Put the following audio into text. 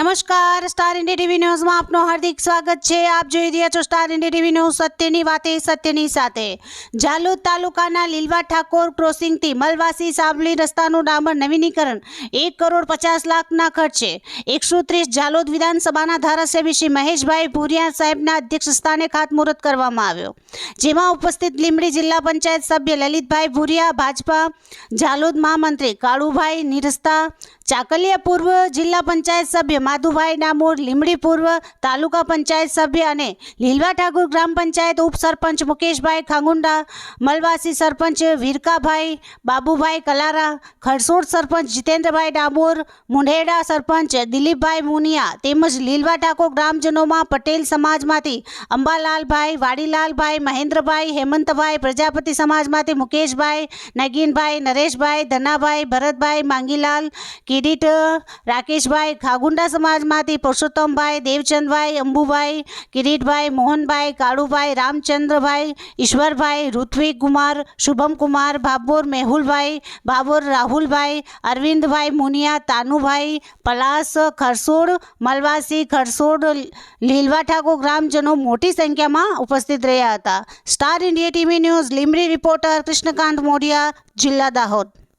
નમસ્કાર, star India TV ન્યૂઝમાં આપનું હાર્દિક સ્વાગત છે। આપ જોઈ રહ્યા છો સ્ટાર ઇન્ડિયા ટીવી ન્યૂઝ, સત્યની વાતે સત્યની સાથે। ઝાલોદ તાલુકાના લીલવા ઠાકોર ક્રોસિંગથી મલવાસી સાવલી રસ્તાનું ડામર નવીનીકરણ 1,50,00,000ના ખર્ચે 130 ઝાલોદ વિધાનસભાના ધારાસભ્ય શ્રી મહેશભાઈ ભુરિયા સાહેબના અધ્યક્ષસ્થાને ખાતમુહૂર્ત કરવામાં આવ્યો, જેમાં ઉપસ્થિત લીંબડી જિલ્લા પંચાયત સભ્ય લલિતભાઈ ભુરિયા, ભાજપા ઝાલોદ મહામંત્રી કાળુભાઈ નિરસ્તા, ચાકલિયા પૂર્વ જિલ્લા પંચાયત સભ્ય માધુભાઈ ડામોર, લીંબડી પૂર્વ તાલુકા પંચાયત સભ્ય અને લીલવા ઠાકોર ગ્રામ પંચાયત ઉપસરપંચ મુકેશભાઈ ખાંગુંડા, મલવાસી સરપંચ વીરકાભાઈ બાબુભાઈ કલારા, ખરસોડ સરપંચ જીતેન્દ્રભાઈ ડામોર, મુંઢેડા સરપંચ દિલીપભાઈ મુનિયા તેમજ લીલવા ઠાકોર ગ્રામજનોમાં પટેલ સમાજમાંથી અંબાલાલભાઈ, વાડીલાલભાઈ, મહેન્દ્રભાઈ, હેમંતભાઈ, પ્રજાપતિ સમાજમાંથી મુકેશભાઈ, નગીનભાઈ, નરેશભાઈ, ધનાભાઈ, ભરતભાઈ, માંગીલાલ, કિરીટ, રાકેશભાઈ, ખાગુંડા સમાજમાંથી પુરુષોત્તમભાઈ, દેવચંદભાઈ, અંબુભાઈ, કિરીટભાઈ, મોહનભાઈ, કાળુભાઈ, રામચંદ્રભાઈ, ઈશ્વરભાઈ, ઋત્વિક કુમાર, શુભમ કુમાર, ભાભોર મેહુલભાઈ, ભાભોર રાહુલભાઈ, અરવિંદભાઈ મુનિયા, તાનુભાઈ, પલાસ, ખરસોડ મલવાસી, ખરસોડ લીલવા ઠાકોર ગ્રામજનો મોટી સંખ્યામાં ઉપસ્થિત રહ્યા હતા। Star India TV news Limbdi reporter Krishnakant Modiya, જિલ્લા દાહોદ।